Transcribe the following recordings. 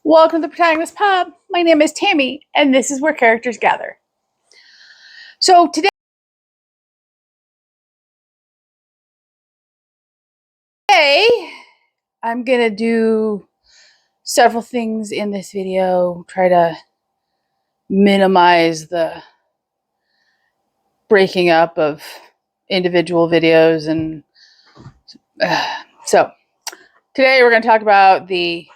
Welcome to the Protagonist Pub. My name is Tammy, and this is where characters gather. So today, I'm going to do several things in this video, try to minimize the breaking up of individual videos. And so today we're going to talk about the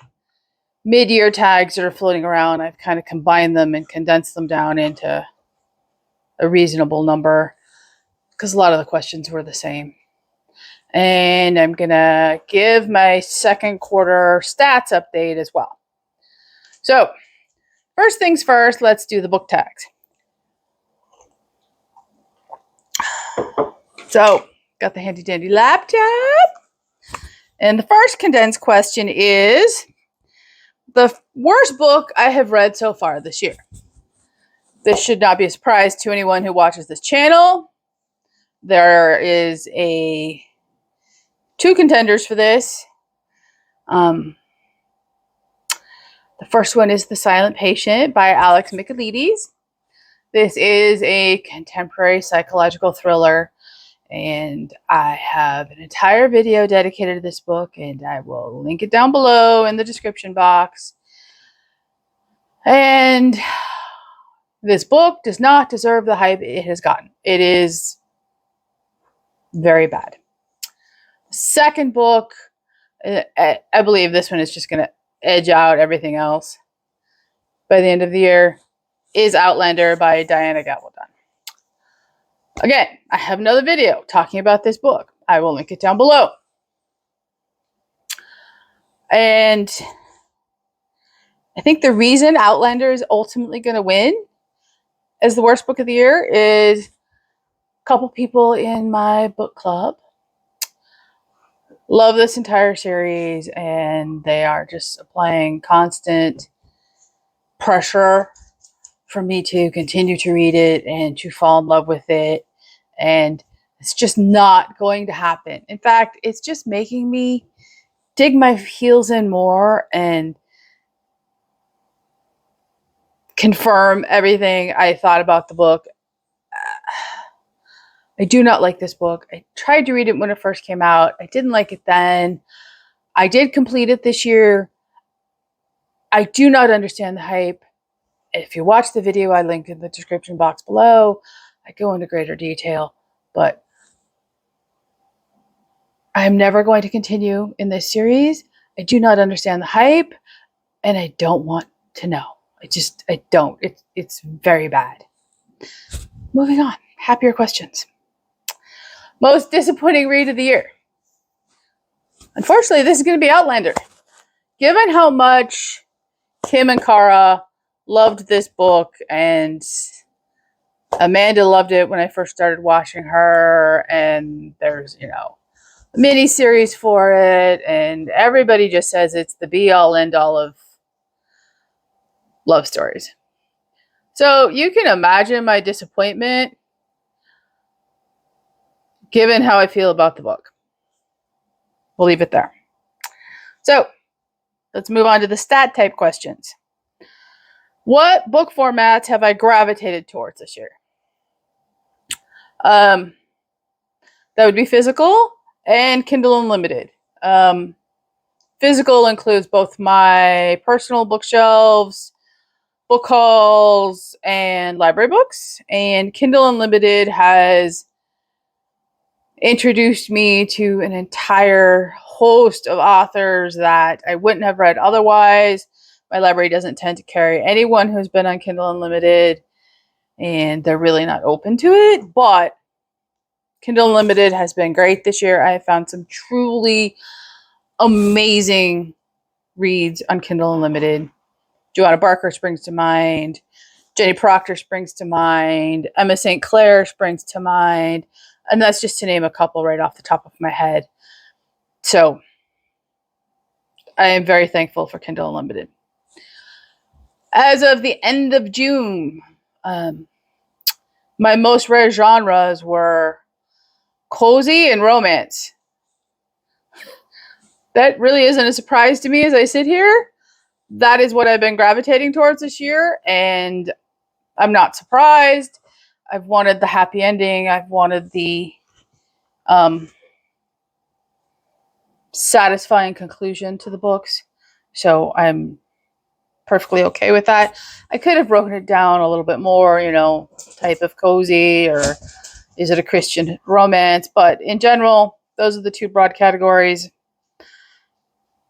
mid-year tags that are floating around. I've kind of combined them and condensed them down into a reasonable number because a lot of the questions were the same. And I'm going to give my second quarter stats update as well. So, first things first, let's do the book tags. So, got the handy dandy laptop. And the first condensed question is the worst book I have read so far this year. This should not be a surprise to anyone who watches this channel. There is two contenders for this. The first one is The Silent Patient by Alex Michaelides. This is a contemporary psychological thriller, and I have an entire video dedicated to this book, and I will link it down below in the description box. And this book does not deserve the hype it has gotten. It is very bad. Second book, I believe this one is just going to edge out everything else by the end of the year, is Outlander by Diana Gabaldon. Again, I have another video talking about this book. I will link it down below. And I think the reason Outlander is ultimately going to win as the worst book of the year is a couple people in my book club love this entire series, and they are just applying constant pressure for me to continue to read it and to fall in love with it. And it's just not going to happen. In fact, it's just making me dig my heels in more and confirm everything I thought about the book. I do not like this book. I tried to read it when it first came out. I didn't like it then. I did complete it this year. I do not understand the hype. If you watch the video I linked in the description box below, I go into greater detail, but I'm never going to continue in this series. I do not understand the hype, and I don't want to know. I don't. It's very bad. Moving on. Happier questions. Most disappointing read of the year. Unfortunately, this is going to be Outlander. Given how much Kim and Cara loved this book, and Amanda loved it when I first started watching her, and there's, a mini series for it, and everybody just says it's the be-all, end-all of love stories. So you can imagine my disappointment given how I feel about the book. We'll leave it there. So let's move on to the stat type questions. What book formats have I gravitated towards this year? That would be physical and Kindle Unlimited. Physical includes both my personal bookshelves, book hauls, and library books. And Kindle Unlimited has introduced me to an entire host of authors that I wouldn't have read otherwise. My library doesn't tend to carry anyone who's been on Kindle Unlimited, and they're really not open to it. But Kindle Unlimited has been great this year. I have found some truly amazing reads on Kindle Unlimited. Joanna Barker springs to mind. Jenny Proctor springs to mind. Emma St. Clair springs to mind. And that's just to name a couple right off the top of my head. So I am very thankful for Kindle Unlimited. As of the end of June, my most read genres were cozy and romance. That really isn't a surprise to me as I sit here. that is what I've been gravitating towards this year, and I'm not surprised. I've wanted the happy ending. I've wanted the satisfying conclusion to the books. So I'm perfectly okay with that. I could have broken it down a little bit more, type of cozy, or is it a Christian romance? But in general, those are the two broad categories,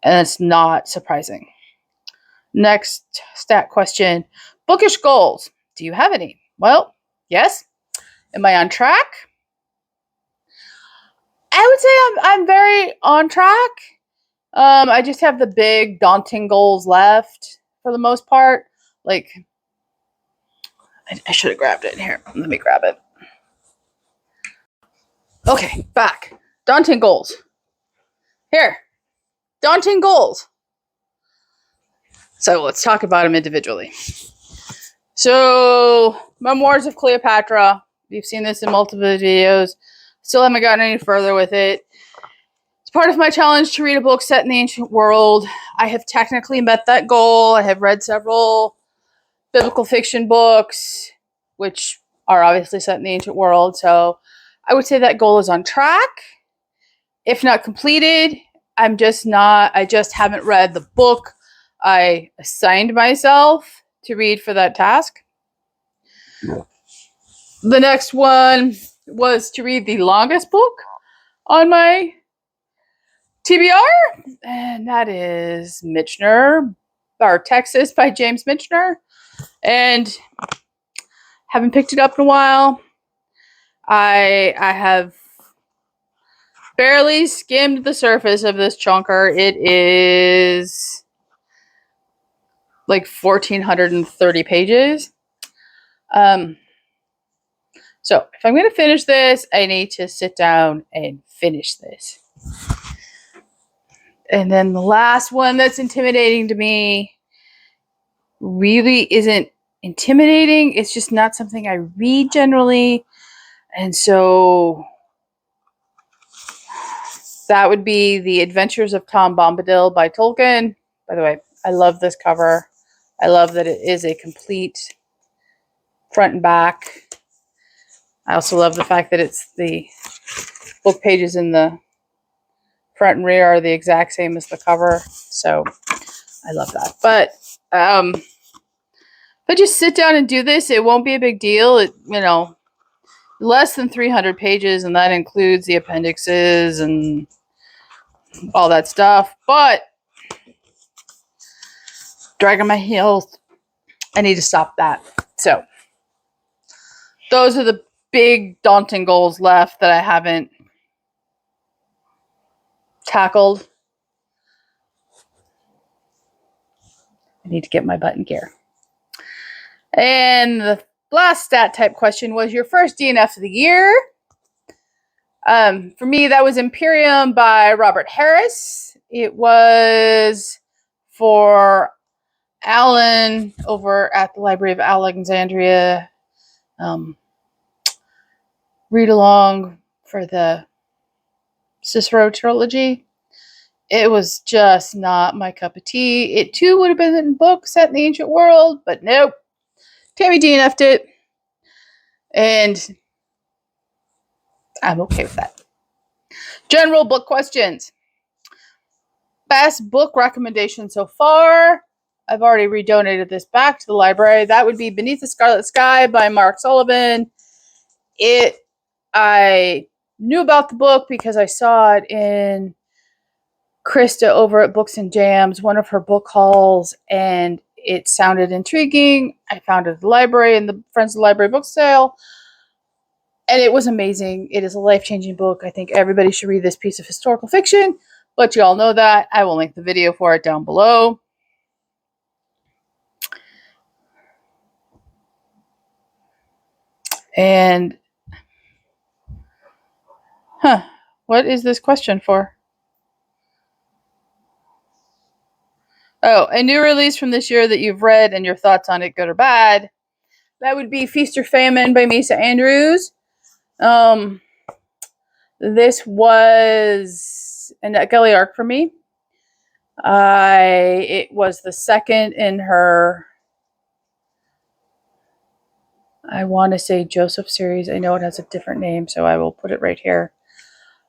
and it's not surprising. Next stat question. Bookish goals. Do you have any? Well, yes. Am I on track? I would say I'm very on track. I just have the big daunting goals left for the most part. Like, I should have grabbed it. Here, let me grab it. Okay, back. Daunting goals. Here. Daunting goals. So let's talk about them individually. So, Memoirs of Cleopatra. You've seen this in multiple videos. Still haven't gotten any further with it. It's part of my challenge to read a book set in the ancient world. I have technically met that goal. I have read several biblical fiction books, which are obviously set in the ancient world. So I would say that goal is on track. If not completed, I just haven't read the book I assigned myself to read for that task. Yeah. The next one was to read the longest book on my TBR, and that is Michener, or Texas by James Michener. And haven't picked it up in a while. I have barely skimmed the surface of this chunker. It is like 1,430 pages. So if I'm going to finish this, I need to sit down and finish this. And then the last one that's intimidating to me really isn't intimidating. It's just not something I read generally. And so that would be The Adventures of Tom Bombadil by Tolkien. By the way, I love this cover. I love that it is a complete front and back. I also love the fact that it's the book pages in the front and rear are the exact same as the cover. So I love that. But if I just sit down and do this, it won't be a big deal. It, less than 300 pages, and that includes the appendixes and all that stuff. But dragging my heels, I need to stop that. So those are the big daunting goals left that I haven't tackled. I need to get my butt in gear. And the last stat type question was your first DNF of the year. For me, that was Imperium by Robert Harris. It was for Alan over at the Library of Alexandria. Read along for the Cicero trilogy. It was just not my cup of tea. It too would have been in book set in the ancient world, but nope. Tammy DNF'd it. And I'm okay with that. General book questions. Best book recommendation so far. I've already redonated this back to the library. That would be Beneath the Scarlet Sky by Mark Sullivan. I knew about the book because I saw it in Krista over at Books and Jams, one of her book hauls, and it sounded intriguing. I found it at the library and the Friends of the Library book sale, and it was amazing. It is a life-changing book. I think everybody should read this piece of historical fiction, but you all know that. I will link the video for it down below. And, what is this question for? Oh, a new release from this year that you've read and your thoughts on it, good or bad. That would be Feast or Famine by Mesa Andrews. This was a NetGalley arc for me. It was the second in her, I want to say Joseph series. I know it has a different name, so I will put it right here.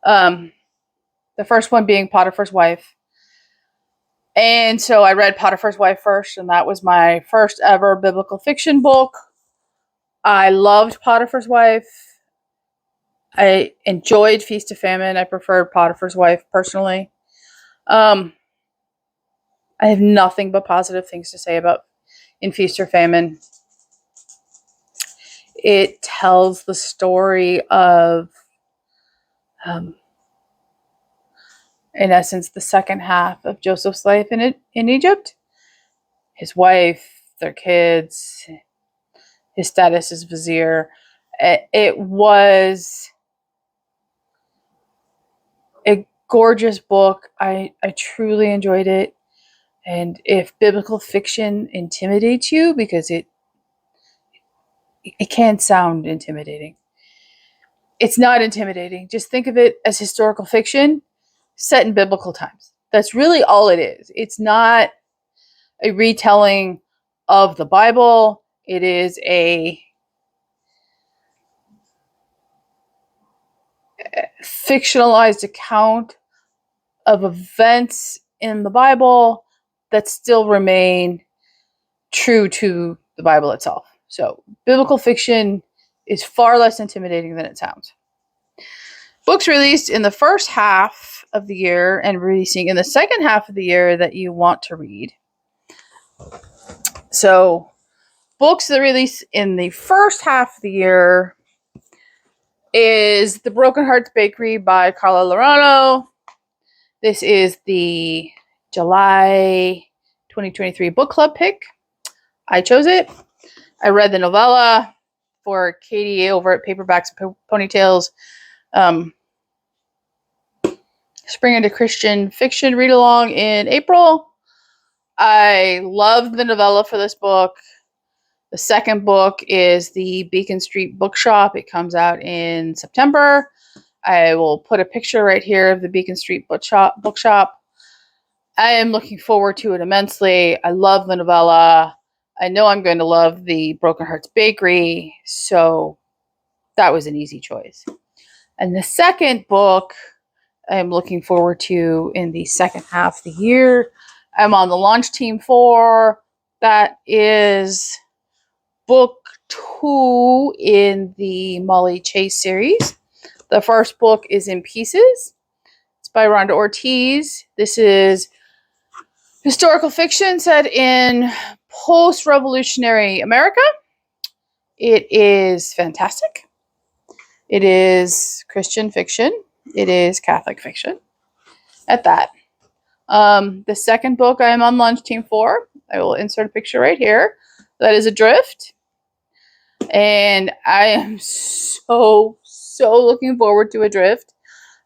The first one being Potiphar's Wife. And so I read Potiphar's Wife first, and that was my first ever biblical fiction book. I loved Potiphar's Wife. I enjoyed Feast of Famine. I preferred Potiphar's Wife personally. I have nothing but positive things to say about In Feast or Famine. It tells the story of, in essence, the second half of Joseph's life in Egypt. His wife, their kids, his status as vizier. It was a gorgeous book. I truly enjoyed it. And if biblical fiction intimidates you, because it can sound intimidating, it's not intimidating. Just think of it as historical fiction set in biblical times. That's really all it is. It's not a retelling of the Bible. It is a fictionalized account of events in the Bible that still remain true to the Bible itself. So biblical fiction is far less intimidating than it sounds. Books released in the first half of the year and releasing in the second half of the year that you want to read. So books that release in the first half of the year is The Broken Hearts Bakery by Carla Lauraeno. This is the July 2023 book club pick. I chose it. I read the novella for Katie over at Paperbacks and Ponytails. Spring into Christian Fiction read along in April. I loved the novella for this book. The second book is the Beacon Street Bookshop. It comes out in September. I will put a picture right here of the Beacon Street Bookshop. I am looking forward to it immensely. I love the novella. I know I'm going to love the Broken Hearts Bakery, so that was an easy choice. And the second book I'm looking forward to in the second half of the year, I'm on the launch team for. That is book 2 in the Molly Chase series. The first book is In Pieces. It's by Rhonda Ortiz. This is historical fiction set in post-revolutionary America. It is fantastic. It is Christian fiction. It is Catholic fiction. At that. The second book I am on launch team for, I will insert a picture right here. That is Adrift. And I am so looking forward to Adrift.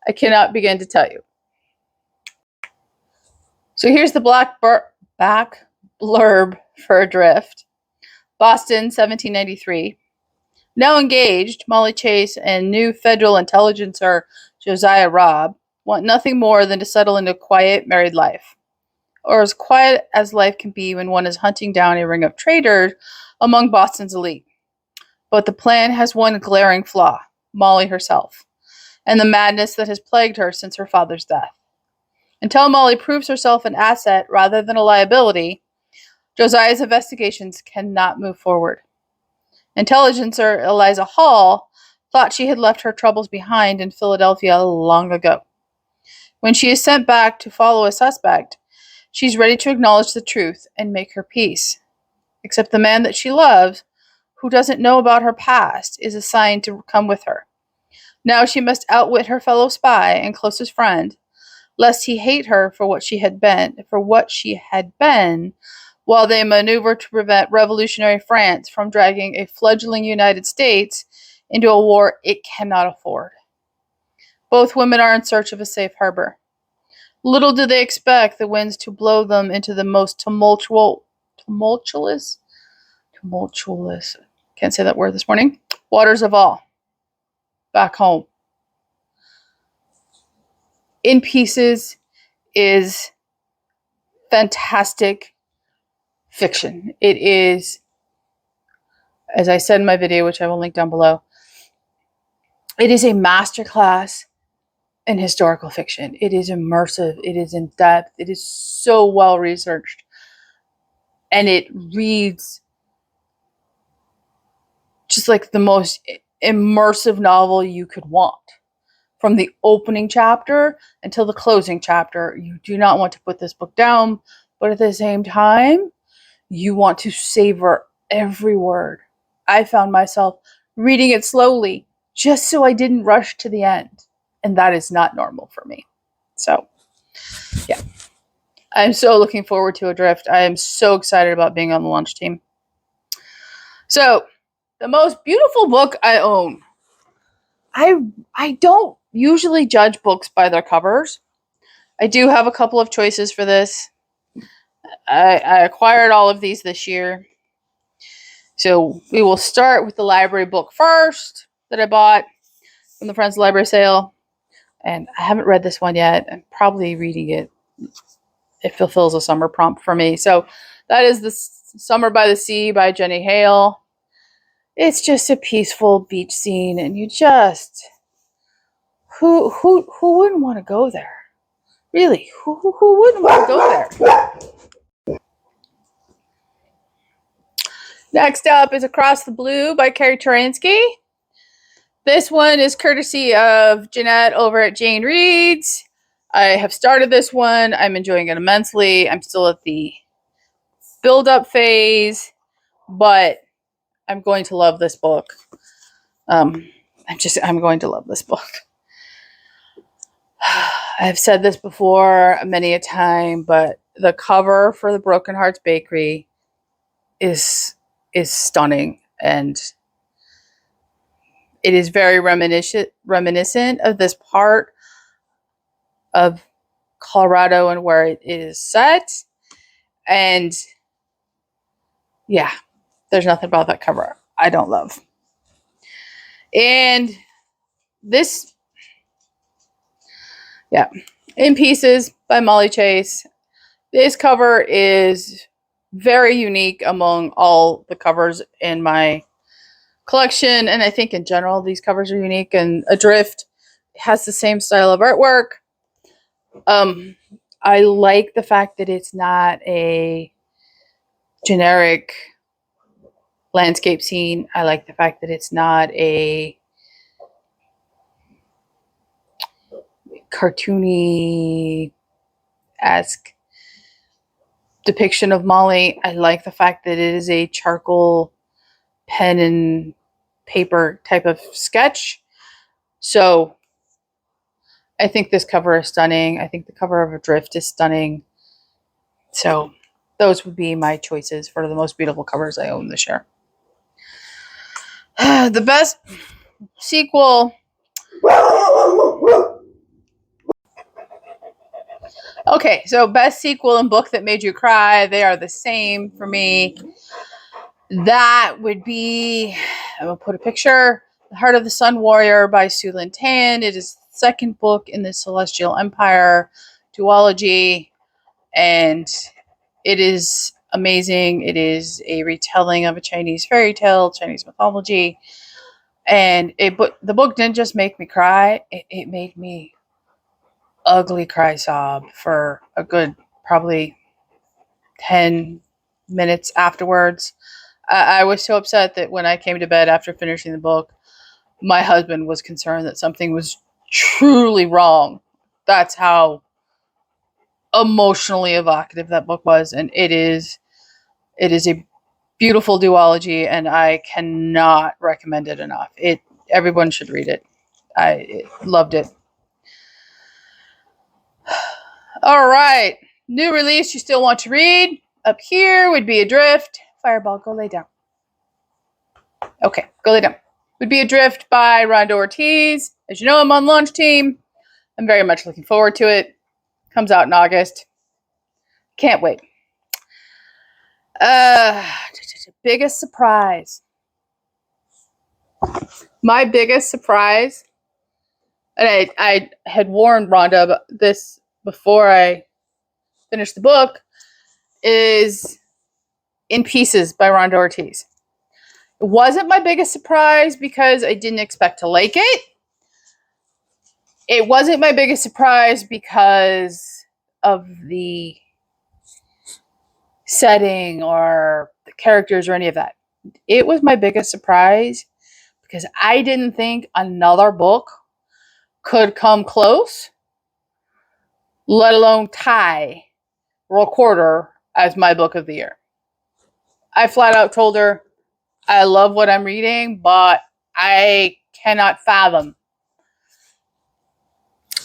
I cannot begin to tell you. So here's the back blurb for Adrift. Boston, 1793. Now engaged, Molly Chase and new federal intelligencer Josiah Robb want nothing more than to settle into quiet married life, or as quiet as life can be when one is hunting down a ring of traitors among Boston's elite. But the plan has one glaring flaw, Molly herself, and the madness that has plagued her since her father's death. Until Molly proves herself an asset rather than a liability, Josiah's investigations cannot move forward. Intelligencer Eliza Hall thought she had left her troubles behind in Philadelphia long ago. When she is sent back to follow a suspect, she's ready to acknowledge the truth and make her peace. Except the man that she loves, who doesn't know about her past, is assigned to come with her. Now she must outwit her fellow spy and closest friend, lest he hate her for what she had been, while they maneuver to prevent revolutionary France from dragging a fledgling United States into a war it cannot afford. Both women are in search of a safe harbor. Little do they expect the winds to blow them into the most tumultuous, can't say that word this morning, waters of all. Back home. In Pieces is fantastic fiction. It is, as I said in my video, which I will link down below, it is a masterclass in historical fiction. It is immersive. It is in depth. It is so well researched. And it reads just like the most immersive novel you could want. From the opening chapter until the closing chapter, you do not want to put this book down, but at the same time, you want to savor every word. I found myself reading it slowly just so I didn't rush to the end. And that is not normal for me. So, yeah. I'm so looking forward to Adrift. I am so excited about being on the launch team. So, the most beautiful book I own. I don't usually judge books by their covers. I do have a couple of choices for this. I acquired all of these this year. So we will start with the library book first that I bought from the Friends Library sale. And I haven't read this one yet. I'm probably reading it. It fulfills a summer prompt for me. So that is The Summer by the Sea by Jenny Hale. It's just a peaceful beach scene, and you just who wouldn't want to go there? Really, who wouldn't want to go there? Next up is Across the Blue by Carrie Taransky. This one is courtesy of Jeanette over at Jane Reads. I have started this one. I'm enjoying it immensely. I'm still at the build-up phase, but I'm going to love this book. I'm going to love this book. I've said this before many a time, but the cover for the Broken Hearts Bakery is stunning, and it is very reminiscent of this part of Colorado and where it is set. And yeah, there's nothing about that cover I don't love. And this, yeah, In Pieces by Molly Chase. This cover is very unique among all the covers in my collection, and I think in general these covers are unique. And Adrift has the same style of artwork. I like the fact that it's not a generic landscape scene. I like the fact that it's not a cartoony-esque depiction of Molly. I like the fact that it is a charcoal pen and paper type of sketch. So I think this cover is stunning. I think the cover of Adrift is stunning. So those would be my choices for the most beautiful covers I own this year. The best sequel. Okay, so best sequel and book that made you cry. They are the same for me. That would be, I will put a picture, The Heart of the Sun Warrior by Sue Lynn Tan. It is the second book in the Celestial Empire duology, and it is amazing. It is a retelling of a Chinese fairy tale, Chinese mythology. And the book didn't just make me cry, it made me ugly cry sob for a good probably 10 minutes afterwards. I was so upset that when I came to bed after finishing the book, my husband was concerned that something was truly wrong. That's how emotionally evocative that book was. And it is a beautiful duology, and I cannot recommend it enough. Everyone should read it. I loved it. All right. New release you still want to read. Up here would be Adrift. Fireball, go lay down. Okay, go lay down. Would be Adrift by Rhonda Ortiz. As you know, I'm on launch team. I'm very much looking forward to it. Comes out in August. Can't wait. Biggest surprise. My biggest surprise, and I had warned Rhonda about this before I finished the book, is In Pieces by Rhonda Ortiz. It wasn't my biggest surprise because I didn't expect to like it. It wasn't my biggest surprise because of the setting or the characters or any of that. It was my biggest surprise because I didn't think another book could come close, let alone tie Recorder as my book of the year. I flat out told her, I love what I'm reading, but I cannot fathom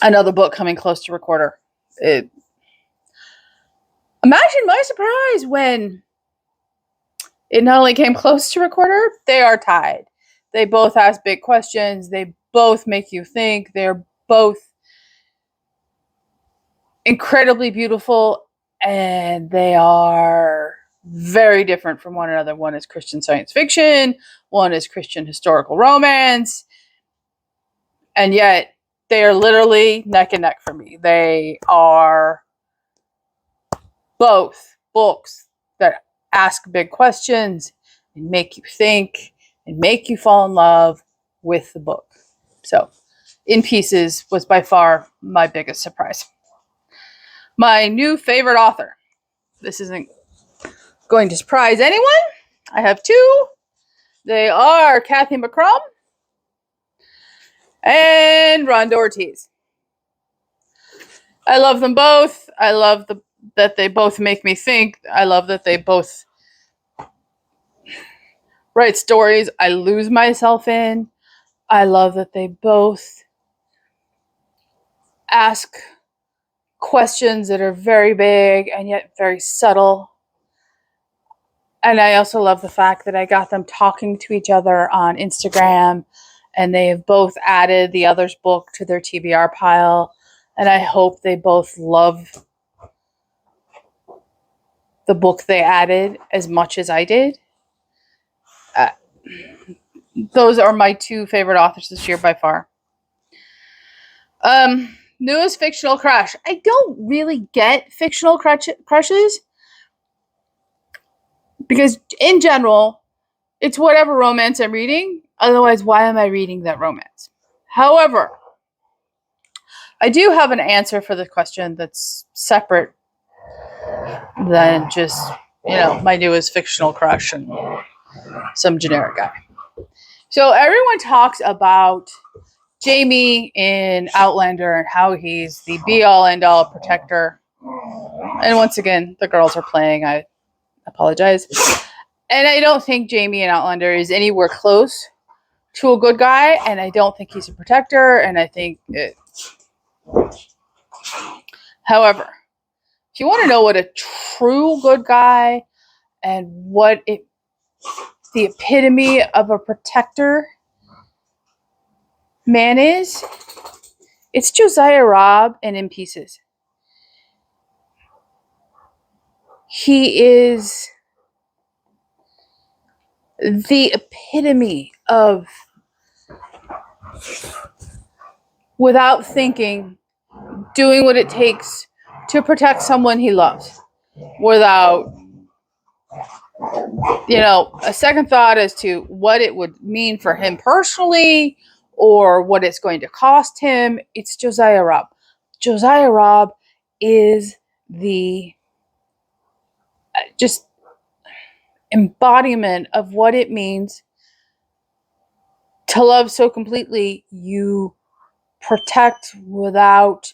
another book coming close to Recorder. Imagine my surprise when it not only came close to Recorder, they are tied. They both ask big questions. They both make you think. They're both incredibly beautiful, and they are very different from one another. One is Christian science fiction. One is Christian historical romance. And yet, they are literally neck and neck for me. They are both books that ask big questions and make you think and make you fall in love with the book. So, In Pieces was by far my biggest surprise. My new favorite author. This isn't going to surprise anyone. I have two. They are Kathy McCrum and Rhonda Ortiz. I love them both. I love that they both make me think. I love that they both write stories I lose myself in. I love that they both ask questions that are very big and yet very subtle. And I also love the fact that I got them talking to each other on Instagram, and they have both added the other's book to their TBR pile. And I hope they both love the book they added as much as I did. Those are my two favorite authors this year by far. Newest fictional crush. I don't really get fictional crushes because in general, it's whatever romance I'm reading. Otherwise, why am I reading that romance? However, I do have an answer for the question that's separate than just, my newest fictional crush and some generic guy. So everyone talks about Jamie in Outlander and how he's the be-all, end-all protector. And once again, the girls are playing. I apologize. And I don't think Jamie in Outlander is anywhere close to a good guy. And I don't think he's a protector. And I think however, if you want to know what a true good guy and what the epitome of a protector man is, it's Josiah Robb and In Pieces. He is the epitome of, without thinking, doing what it takes to protect someone he loves without, a second thought as to what it would mean for him personally or what it's going to cost him. It's Josiah Robb. Josiah Robb is the just embodiment of what it means to love so completely you protect without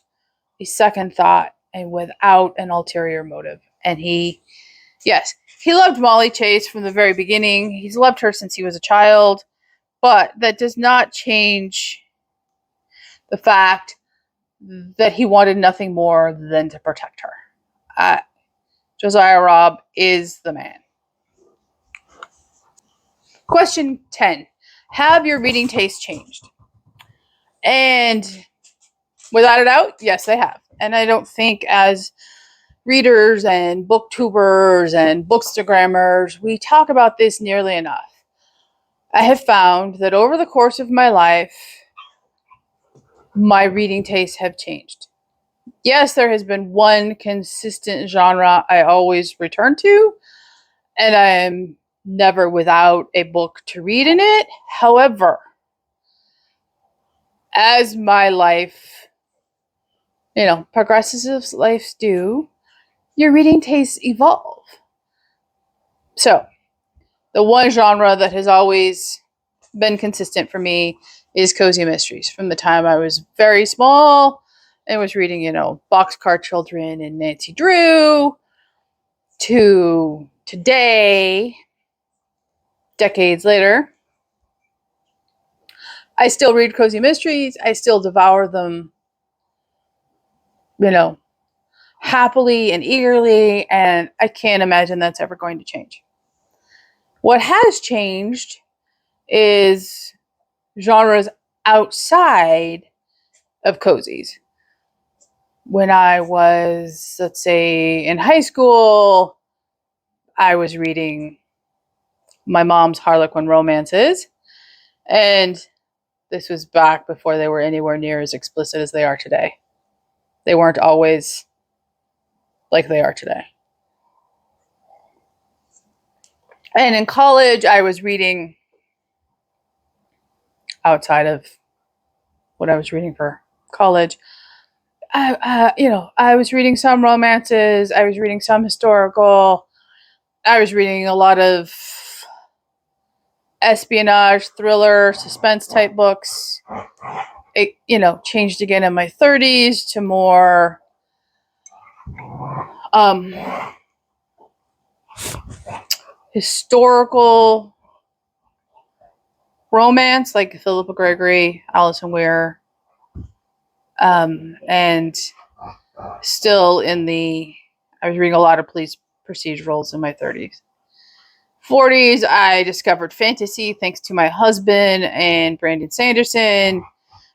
a second thought and without an ulterior motive. And he loved Molly Chase from the very beginning. He's loved her since he was a child, but that does not change the fact that he wanted nothing more than to protect her. Josiah Robb is the man. Question 10. Have your reading tastes changed? And without a doubt, yes, they have. And I don't think as readers and booktubers and bookstagrammers, we talk about this nearly enough. I have found that over the course of my life, my reading tastes have changed. Yes, there has been one consistent genre I always return to, and I am never without a book to read in it. However, as my life, progresses as lives do, your reading tastes evolve. So, the one genre that has always been consistent for me is cozy mysteries. From the time I was very small and was reading, Boxcar Children and Nancy Drew, to today, decades later, I still read cozy mysteries. I still devour them, happily and eagerly, and I can't imagine that's ever going to change. What has changed is genres outside of cozies. When I was, let's say, in high school, I was reading my mom's Harlequin romances, and this was back before they were anywhere near as explicit as they are today. They weren't always like they are today. And in college, I was reading outside of what I was reading for college. I was reading some romances. I was reading some historical. I was reading a lot of espionage, thriller, suspense type books. It, changed again in my 30s to more historical romance, like Philippa Gregory, Alison Weir, and still I was reading a lot of police procedurals in my 30s. 40s, I discovered fantasy thanks to my husband and Brandon Sanderson.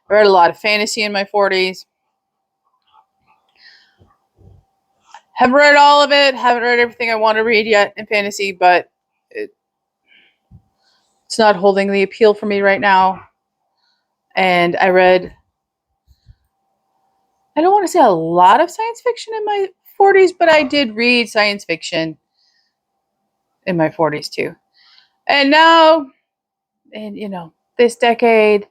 I read a lot of fantasy in my 40s. Haven't read all of it. Haven't read everything I want to read yet in fantasy, but it's not holding the appeal for me right now. And I read, I don't want to say a lot of science fiction in my 40s, but I did read science fiction in my 40s too. And now, this decade,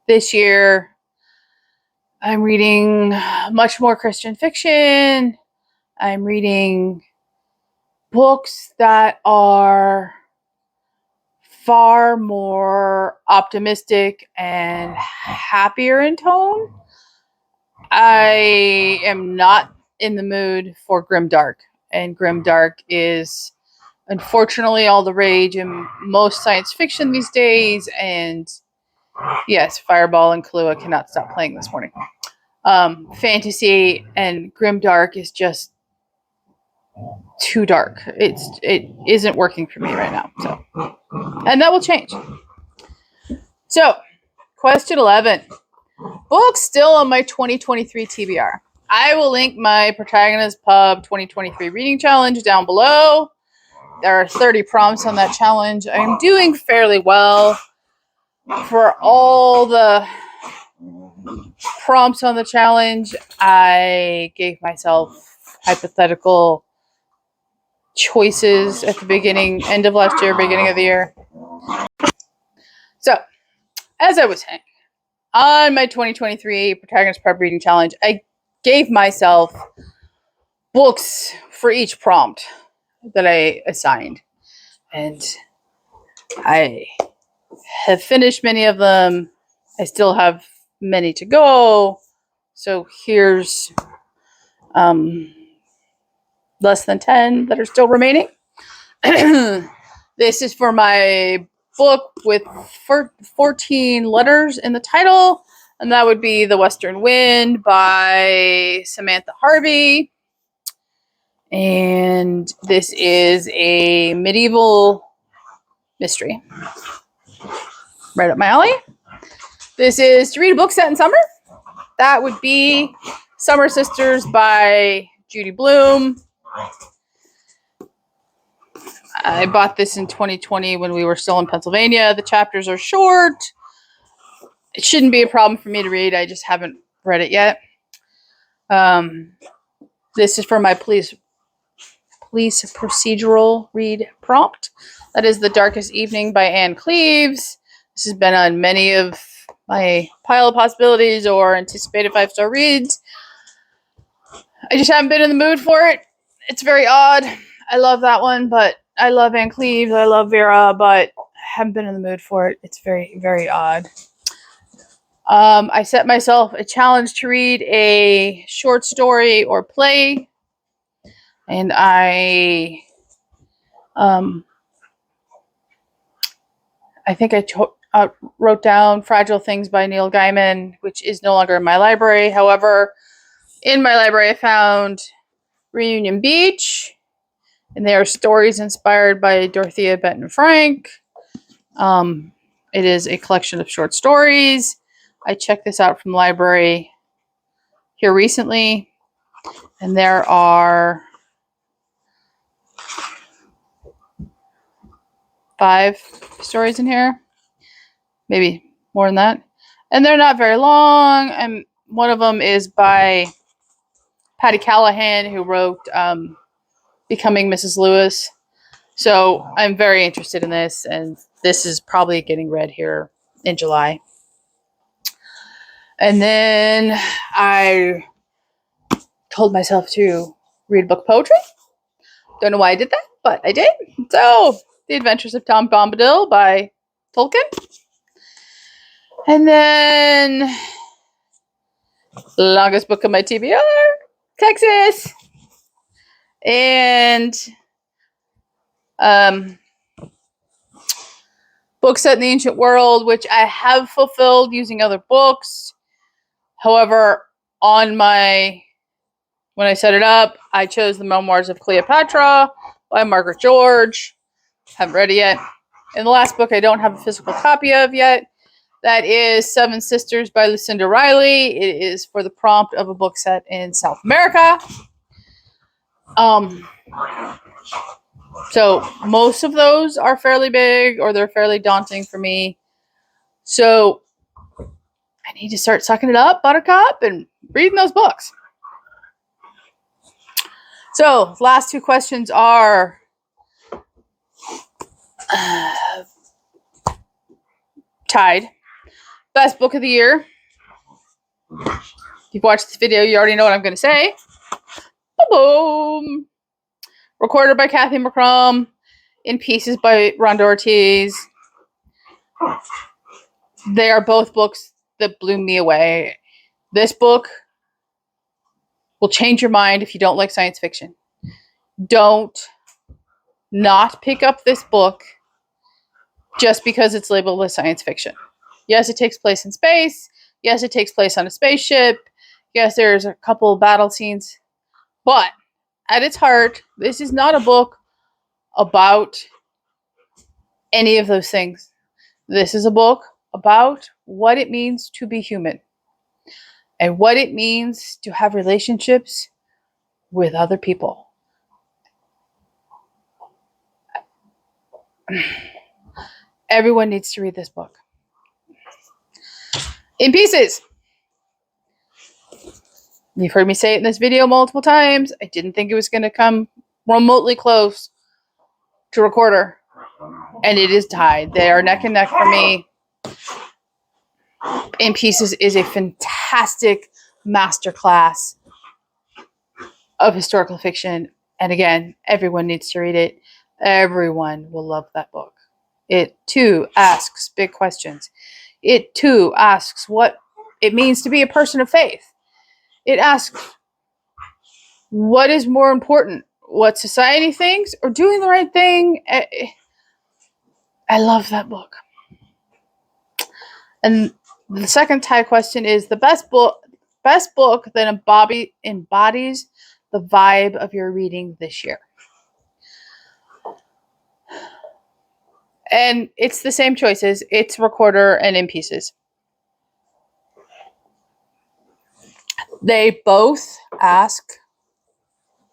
this year, I'm reading much more Christian fiction. I'm reading books that are far more optimistic and happier in tone. I am not in the mood for grimdark, and grimdark is unfortunately all the rage in most science fiction these days. And yes, Fireball and Kahlua cannot stop playing this morning. Fantasy and grimdark is just too dark. It isn't working for me right now. So, and that will change. So, question 11. Books still on my 2023 TBR. I will link my Protagonist Pub 2023 reading challenge down below. There are 30 prompts on that challenge. I'm doing fairly well. For all the prompts on the challenge, I gave myself hypothetical choices at the end of last year, beginning of the year. So, as I was saying, on my 2023 Protagonist Pub reading challenge, I gave myself books for each prompt that I assigned. And I have finished many of them. I still have many to go. So here's less than 10 that are still remaining. This is for my book with 14 letters in the title, and that would be The Western Wind by Samantha Harvey. And this is a medieval mystery. Right up my alley. This is to read a book set in summer. That would be Summer Sisters by Judy Blume. I bought this in 2020 when we were still in Pennsylvania. The chapters are short. It shouldn't be a problem for me to read. I just haven't read it yet. This is for my police procedural read prompt. That is The Darkest Evening by Anne Cleves. This has been on many of my pile of possibilities or anticipated 5-star reads. I just haven't been in the mood for it. It's very odd. I love that one, but I love Anne Cleves. I love Vera, but I haven't been in the mood for it. It's very, very odd. I set myself a challenge to read a short story or play, and I think I wrote down Fragile Things by Neil Gaiman, which is no longer in my library. However, in my library, I found Reunion Beach, and they are stories inspired by Dorothea Benton Frank. It is a collection of short stories. I checked this out from the library here recently, and there are 5 stories in here, maybe more than that, and they're not very long. And one of them is by Patty Callahan, who wrote Becoming Mrs. Lewis. So I'm very interested in this, and this is probably getting read here in July. And then I told myself to read a book of poetry. Don't know why I did that, but I did. So, The Adventures of Tom Bombadil by Tolkien. And then, the longest book of my TBR, Texas. And book set in the ancient world, which I have fulfilled using other books. However, when I set it up, I chose The Memoirs of Cleopatra by Margaret George. Haven't read it yet. And the last book I don't have a physical copy of yet. That is Seven Sisters by Lucinda Riley. It is for the prompt of a book set in South America. So most of those are fairly big, or they're fairly daunting for me. So I need to start sucking it up, Buttercup, and reading those books. So last 2 questions are tied. Best book of the year. If you've watched this video, you already know what I'm going to say. Boom. Recorded by Kathy McCrum. In Pieces by Rhonda Ortiz. They are both books that blew me away. This book will change your mind if you don't like science fiction. Don't not pick up this book just because it's labeled as science fiction. Yes, it takes place in space. Yes, it takes place on a spaceship. Yes, there's a couple of battle scenes. But at its heart, this is not a book about any of those things. This is a book about what it means to be human and what it means to have relationships with other people. Everyone needs to read this book. In Pieces. You've heard me say it in this video multiple times. I didn't think it was going to come remotely close to Recorder. And it is tied. They are neck and neck for me. In Pieces is a fantastic masterclass of historical fiction. And again, everyone needs to read it. Everyone will love that book. It, too, asks big questions. It, too, asks what it means to be a person of faith. It asks, what is more important? What society thinks or doing the right thing? I love that book. And the second tie question is the best book that embodies the vibe of your reading this year. And it's the same choices. It's Recorder and In Pieces. They both ask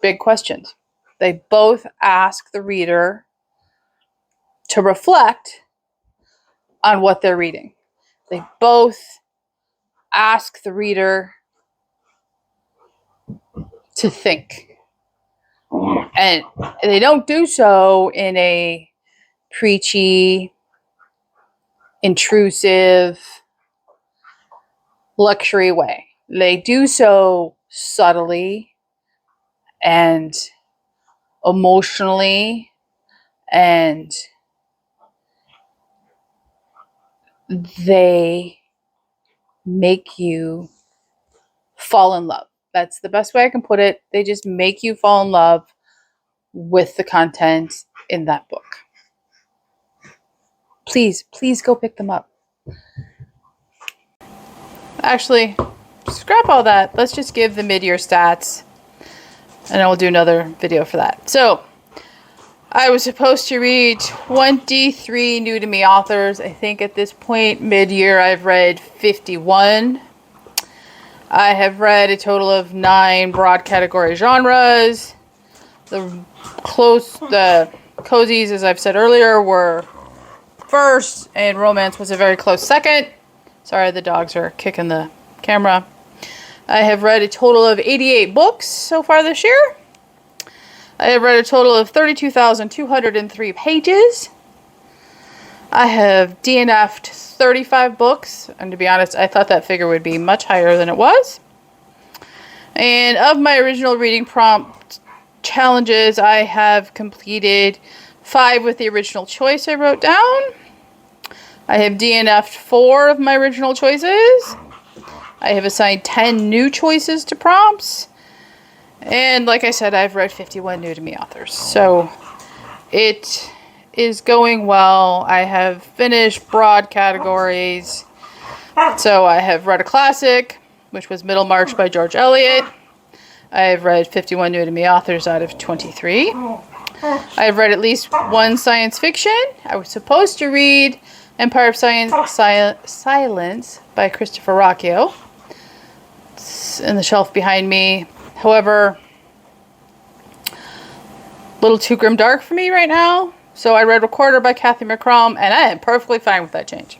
big questions. They both ask the reader to reflect on what they're reading. They both ask the reader to think. And they don't do so in a preachy, intrusive, luxury way. They do so subtly and emotionally, and they make you fall in love. That's the best way I can put it. They just make you fall in love with the content in that book. Please go pick them up. Actually, scrap all that. Let's just give the mid-year stats, and I will do another video for that. So, I was supposed to read 23 new to me authors. I think at this point, mid-year, I've read 51. I have read a total of 9 broad category genres. The cozies, as I've said earlier, were first, and romance was a very close second. Sorry, the dogs are kicking the camera. I have read a total of 88 books so far this year. I have read a total of 32,203 pages. I have DNF'd 35 books, and to be honest, I thought that figure would be much higher than it was. And of my original reading prompt challenges, I have completed 5 with the original choice I wrote down. I have DNF'd 4 of my original choices. I have assigned 10 new choices to prompts. And like I said, I've read 51 new to me authors. So it is going well. I have finished broad categories. So I have read a classic, which was Middlemarch by George Eliot. I have read 51 new to me authors out of 23. I have read at least 1 science fiction. I was supposed to read Empire of Silence by Christopher Rocchio. It's in the shelf behind me. However, a little too grimdark for me right now. So I read Recorder by Kathy McCrum, and I am perfectly fine with that change.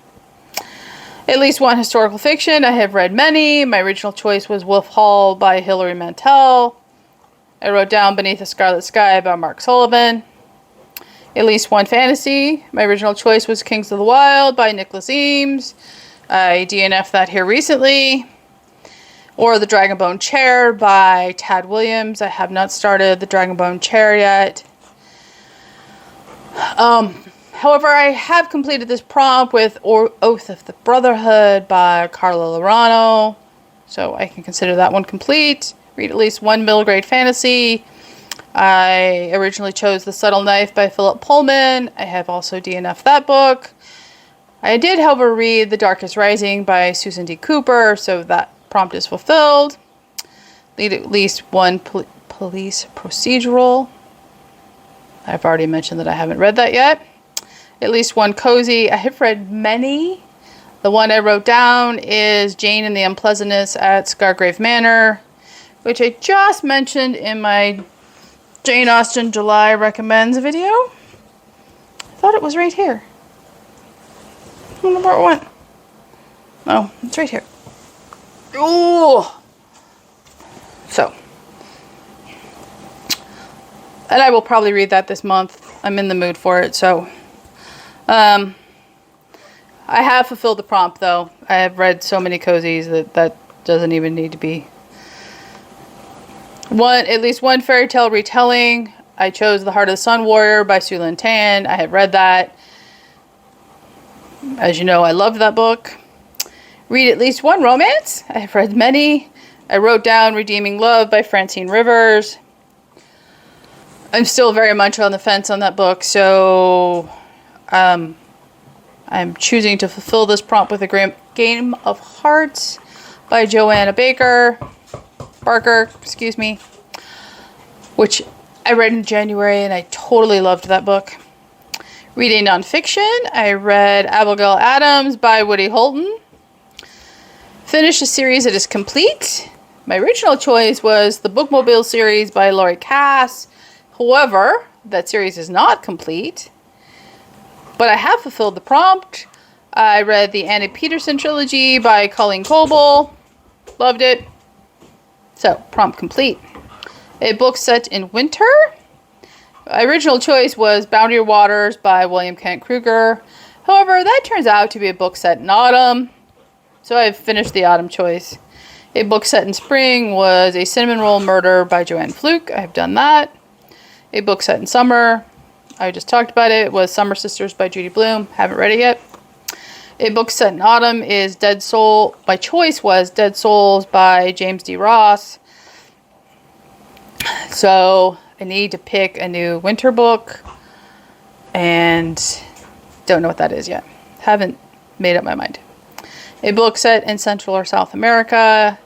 At least 1 historical fiction. I have read many. My original choice was Wolf Hall by Hilary Mantel. I wrote down Beneath the Scarlet Sky by Mark Sullivan. At least 1 fantasy. My original choice was Kings of the Wild by Nicholas Eames. I DNF'd that here recently. Or The Dragonbone Chair by Tad Williams. I have not started The Dragonbone Chair yet. However, I have completed this prompt with Oath of the Brotherhood by Carla Lauraeno. So I can consider that one complete. Read at least 1 middle grade fantasy. I originally chose The Subtle Knife by Philip Pullman. I have also DNF'd that book. I did, however, read The Darkest Rising by Susan D. Cooper, so that prompt is fulfilled. Read at least 1 police procedural. I've already mentioned that I haven't read that yet. At least 1 cozy. I have read many. The one I wrote down is Jane and the Unpleasantness at Scargrave Manor, which I just mentioned in my Jane Austen July Recommends video. I thought it was right here. I don't know where it went. Oh, it's right here. Ooh! So. And I will probably read that this month. I'm in the mood for it, so. I have fulfilled the prompt, though. I have read so many cozies that doesn't even need to be. At least one fairy tale retelling. I chose The Heart of the Sun Warrior by Sue Lynn Tan. I have read that. As you know, I loved that book. Read at least 1 romance. I have read many. I wrote down Redeeming Love by Francine Rivers. I'm still very much on the fence on that book, so I'm choosing to fulfill this prompt with a Game of Hearts by Joanna Barker, which I read in January, and I totally loved that book. Reading nonfiction, I read Abigail Adams by Woody Holton. Finished a series that is complete. My original choice was the Bookmobile series by Laurie Cass. However, that series is not complete. But I have fulfilled the prompt. I read the Annie Peterson trilogy by Colleen Coble. Loved it. So, prompt complete. A book set in winter. My original choice was Boundary Waters by William Kent Kruger. However, that turns out to be a book set in autumn. So I've finished the autumn choice. A book set in spring was A Cinnamon Roll Murder by Joanne Fluke. I've done that. A book set in summer, I just talked about it, was Summer Sisters by Judy Blume. Haven't read it yet. A book set in autumn is Dead Soul. My choice was Dead Souls by James D. Ross. So I need to pick a new winter book and don't know what that is yet. Haven't made up my mind. A book set in Central or South America.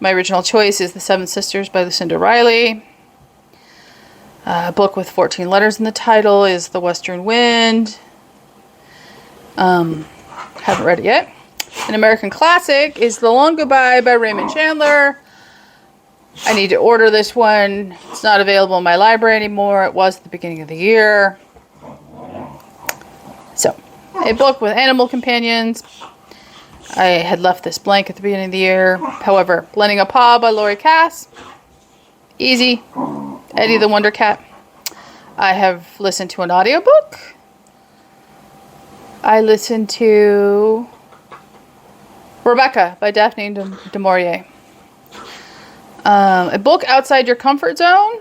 My original choice is The Seven Sisters by Lucinda Riley. A book with 14 letters in the title is The Western Wind. Haven't read it yet. An American classic is The Long Goodbye by Raymond Chandler. I need to order this one. It's not available in my library anymore. It was at the beginning of the year. So, a book with animal companions. I had left this blank at the beginning of the year. However, Lending a Paw by Laurie Cass. Easy. Eddie the Wonder Cat. I have listened to an audiobook. I listened to Rebecca by Daphne du Maurier. A book outside your comfort zone.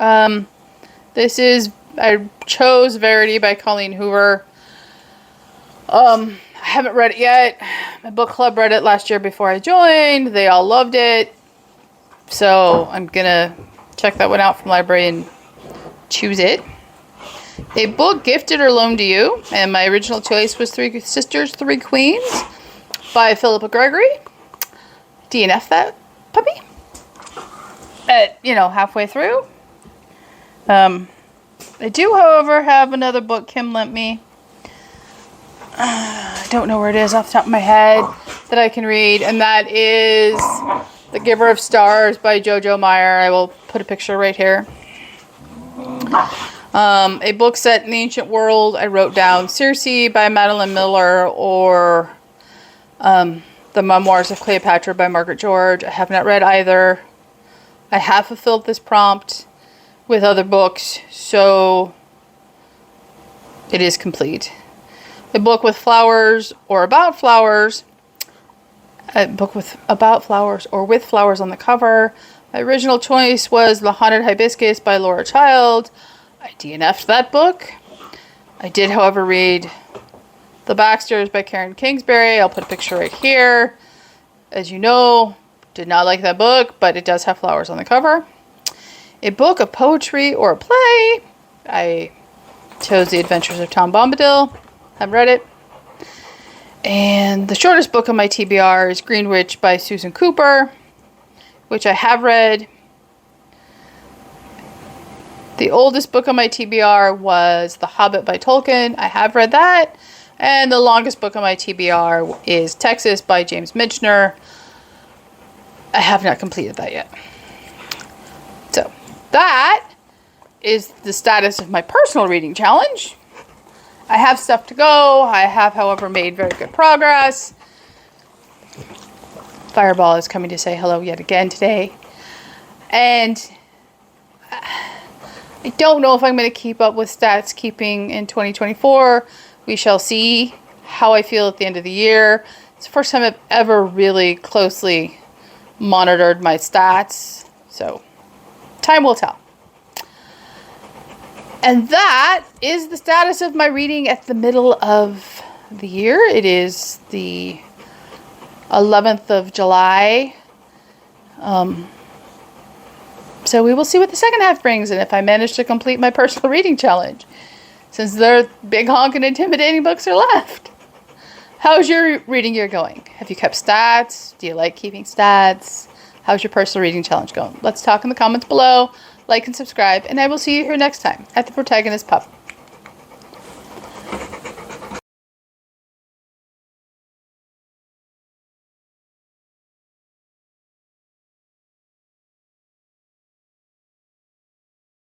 I chose Verity by Colleen Hoover. I haven't read it yet. My book club read it last year before I joined. They all loved it. So I'm going to check that one out from library and choose it. A book gifted or loaned to you. And my original choice was Three Sisters, Three Queens by Philippa Gregory. DNF that puppy. Halfway through. I do, however, have another book Kim lent me. I don't know where it is off the top of my head that I can read, and that is The Giver of Stars by Jojo Meyer. I will put a picture right here. A book set in the ancient world. I wrote down Circe by Madeline Miller or The Memoirs of Cleopatra by Margaret George. I have not read either. I have fulfilled this prompt with other books, so it is complete. A book with flowers or about flowers. A book with about flowers or with flowers on the cover. My original choice was The Haunted Hibiscus by Laura Child. I DNF'd that book. I did, however, read The Baxters by Karen Kingsbury. I'll put a picture right here. As you know, did not like that book, but it does have flowers on the cover. A book of poetry or a play. I chose The Adventures of Tom Bombadil. Haven't read it. And the shortest book on my TBR is Green Witch by Susan Cooper, which I have read. The oldest book on my TBR was The Hobbit by Tolkien. I have read that. And the longest book on my TBR is Texas by James Michener. I have not completed that yet. So that is the status of my personal reading challenge. I have stuff to go. I have, however, made very good progress. Fireball is coming to say hello yet again today. And I don't know if I'm going to keep up with stats keeping in 2024. We shall see how I feel at the end of the year. It's the first time I've ever really closely monitored my stats. So time will tell. And that is the status of my reading at the middle of the year. It is the 11th of July. So we will see what the second half brings and if I manage to complete my personal reading challenge. Since their big honking intimidating books are left. How's your reading year going? Have you kept stats? Do you like keeping stats? How's your personal reading challenge going? Let's talk in the comments below. Like and subscribe, and I will see you here next time at the Protagonist Pub.